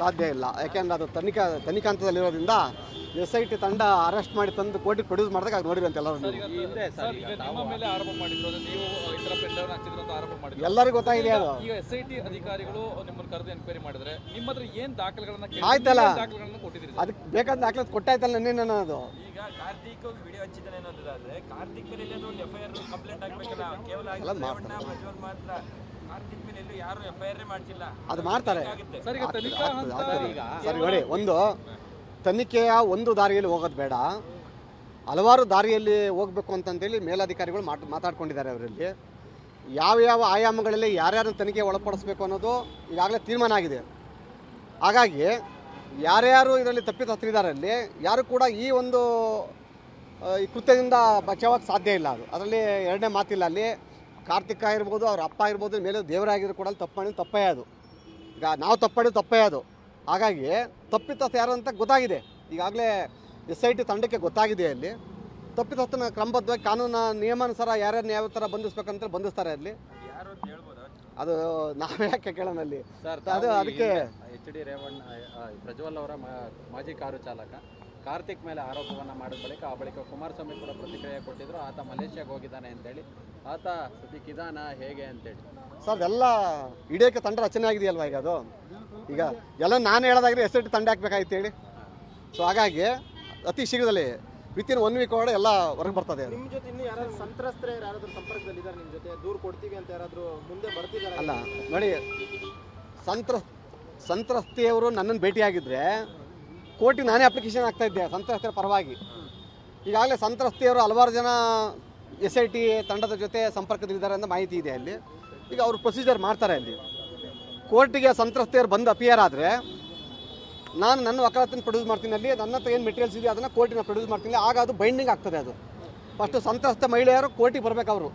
ಸಾಧ್ಯ ಇಲ್ಲ. ಯಾಕೆಂದ್ರೆ ಅದು ತನಿಖಾ ಹಂತದಲ್ಲಿರೋದ್ರಿಂದ SIT ತಂಡ ಅರೆಸ್ಟ್ ಮಾಡಿ ತಂದು ಕೋರ್ಟಿಗೆ ಪ್ರೊಡ್ಯೂಸ್ ಮಾಡಿದಾಗ ಅದು ನೋಡಿರಂತೆ ಎಲ್ಲರೂ. ಎಲ್ಲರಿಗೂ ಗೊತ್ತಾಗಿದೆ ಅದು. SIT ಅಧಿಕಾರಿಗಳು ನಿಮ್ಮನ್ನು ಕರೆದು ಎನ್ಕ್ವೈರಿ ಮಾಡಿದ್ರೆ ನಿಮ್ಮ ಹತ್ರ ಏನು ದಾಖಲೆಗಳನ್ನ ಆಯ್ತಲ್ಲ, ಅದಕ್ಕೆ ಬೇಕಾದ ದಾಖಲೆ ಕೊಟ್ಟಾಯ್ತಲ್ಲ ನಿನ್ನೆ ಅದು. ಈಗ ಕಾರ್ತಿಕ್ ವಿಡಿಯೋ ಹಚ್ಚಿದ್ದಾನೆ ಅನ್ನೋದಾದ್ರೆ ಕಾರ್ತಿಕ್ ಮೇಲೆ ಎಲ್ಲಾದ್ರೂ ಒಂದು FIR ಕಂಪ್ಲೇಂಟ್ ಆಗ್ಬೇಕಲ್ಲ. ಕೇವಲ ಪ್ರಜ್ವಲ್ ಮಾತ್ರ, ಕಾರ್ತಿಕ್ ಮೇಲೆ ಎಲ್ಲೂ ಯಾರು FIR ಮಾಡಿಸಿಲ್ಲ. ಅದು ಮಾಡ್ತಾರೆ ಸರಿ. ನೋಡಿ, ಒಂದು ತನಿಖೆಯ ಒಂದು ದಾರಿಯಲ್ಲಿ ಹೋಗೋದು ಬೇಡ, ಹಲವಾರು ದಾರಿಯಲ್ಲಿ ಹೋಗ್ಬೇಕು ಅಂತಂತೇಳಿ ಮೇಲಧಿಕಾರಿಗಳು ಮಾತಾಡ್ಕೊಂಡಿದ್ದಾರೆ. ಅವರಲ್ಲಿ ಯಾವ ಆಯಾಮಗಳಲ್ಲಿ ಯಾರ್ಯಾರನ್ನ ತನಿಖೆ ಒಳಪಡಿಸ್ಬೇಕು ಅನ್ನೋದು ಈಗಾಗಲೇ ತೀರ್ಮಾನ ಆಗಿದೆ. ಹಾಗಾಗಿ ಯಾರ್ಯಾರು ಇದರಲ್ಲಿ ತಪ್ಪಿತಸ್ಥರಿದ್ದಾರೆ ಅಲ್ಲಿ ಯಾರು ಕೂಡ ಈ ಒಂದು ಈ ಕೃತ್ಯದಿಂದ ಬಚಾವಕ್ಕೆ ಸಾಧ್ಯ ಇಲ್ಲ. ಅದರಲ್ಲಿ ಎರಡನೇ ಮಾತಿಲ್ಲ. ಅಲ್ಲಿ ಕಾರ್ತಿಕ್ ಆಗಿರ್ಬೋದು, ಅವ್ರ ಅಪ್ಪ ಆಗಿರ್ಬೋದು, ಮೇಲೆ ದೇವರಾಗಿದ್ರು ಕೂಡ ತಪ್ಪು ಮಾಡಿದ್ದು ತಪ್ಪೇ ಅದು. ಈಗ ನಾವು ತಪ್ಪೇ ಅದು. ಹಾಗಾಗಿ ತಪ್ಪಿತಸ್ಥ ಯಾರು ಅಂತ ಗೊತ್ತಾಗಿದೆ. ಈಗಾಗಲೇ SIT ತಂಡಕ್ಕೆ ಗೊತ್ತಾಗಿದೆ. ಅಲ್ಲಿ ತಪ್ಪಿತಸ್ಥನ ಕ್ರಮಬದ್ಧವಾಗಿ ಕಾನೂನು ನಿಯಮಾನುಸಾರ ಯಾರ್ಯಾರನ್ನ ಯಾವ ಥರ ಬಂಧಿಸ್ಬೇಕಂತ ಬಂಧಿಸ್ತಾರೆ. ಅಲ್ಲಿ ಅದು ನಾವೇ ಯಾಕೆ ಕೇಳೋಣ ಅಲ್ಲಿ ಅದು. ಅದಕ್ಕೆ HD ರೇವಣ್ಣ ಪ್ರಜ್ವಲ್ ಅವರ ಮಾಜಿ ಕಾರು ಚಾಲಕ ಕಾರ್ತಿಕ್ ಮೇಲೆ ಆರೋಪವನ್ನು ಮಾಡಿದ ಬಳಿಕ ಕುಮಾರಸ್ವಾಮಿ ಕೂಡ ಪ್ರತಿಕ್ರಿಯೆ ಕೊಟ್ಟಿದ್ರು. ಆತ ಮಲೇಷ್ಯಾಗೆ ಹೋಗಿದ್ದಾನೆ ಅಂತೇಳಿ. ಆತ ಸದ್ಯಕ್ಕಿದಾನ ಹೇಗೆ ಅಂತೇಳಿ ಸರ್ ಎಲ್ಲ ಹಿಡಿಯೋಕ್ಕೆ ತಂಡ ರಚನೆ ಆಗಿದೆಯಲ್ವಾ ಈಗ ಅದು. ಈಗ ಎಲ್ಲ ನಾನು ಹೇಳೋದಾಗ್ರೆ SIT ತಂಡ ಹಾಕ್ಬೇಕಾಯ್ತು ಹೇಳಿ. ಸೊ ಹಾಗಾಗಿ ಅತಿ ಶೀಘ್ರದಲ್ಲಿ ವಿತಿನ್ 1 ವೀಕ್ ಒಳಗಡೆ ಎಲ್ಲ ಹೊರಗೆ ಬರ್ತದೆ. ನಿಮ್ಮ ಜೊತೆ ಇನ್ನು ಯಾರಾದ್ರೂ ಸಂತ್ರಸ್ತರು ಯಾರಾದ್ರೂ ಸಂಪರ್ಕದಲ್ಲಿ ಇದ್ದಾರೆ ನಿಮ್ಮ ಜೊತೆ? ದೂರು ಕೊಡ್ತೀವಿ ಅಂತ ಯಾರಾದ್ರೂ ಮುಂದೆ ಬರ್ತಿದ್ದಾರೆ? ಅಲ್ಲ ನೋಡಿ, ಸಂತ್ರಸ್ತೆಯವರು ನನ್ನನ್ನು ಭೇಟಿಯಾಗಿದ್ದರೆ ಕೋರ್ಟಿಗೆ ನಾನೇ ಅಪ್ಲಿಕೇಶನ್ ಆಗ್ತಾ ಇದ್ದೆ ಸಂತ್ರಸ್ತರ ಪರವಾಗಿ. ಈಗಾಗಲೇ ಸಂತ್ರಸ್ತೆಯವರು ಹಲವಾರು ಜನ SIT ತಂಡದ ಜೊತೆ ಸಂಪರ್ಕದಲ್ಲಿದ್ದಾರೆ ಅಂತ ಮಾಹಿತಿ ಇದೆ. ಅಲ್ಲಿ ಈಗ ಅವರು ಪ್ರೊಸೀಜರ್ ಮಾಡ್ತಾರೆ. ಅಲ್ಲಿ ಕೋರ್ಟಿಗೆ ಸಂತ್ರಸ್ತೆಯರು ಬಂದು ಅಪಿಯರ್ ಆದರೆ ನಾನು ನನ್ನ ವಕಾಲತ್ತನ್ನು ಪ್ರೊಡ್ಯೂಸ್ ಮಾಡ್ತೀನಿ. ಅಲ್ಲಿ ನನ್ನ ಹತ್ರ ಏನು ಮೆಟೀರಿಯಲ್ಸ್ ಇದೆ ಅದನ್ನು ಕೋರ್ಟಿನ ಪ್ರೊಡ್ಯೂಸ್ ಮಾಡ್ತೀನಿ. ಆಗ ಅದು ಬೈಂಡಿಂಗ್ ಆಗ್ತದೆ. ಅದು ಫಸ್ಟು ಸಂತ್ರಸ್ತ ಮಹಿಳೆಯರು ಕೋರ್ಟಿಗೆ ಬರಬೇಕು. ಅವರು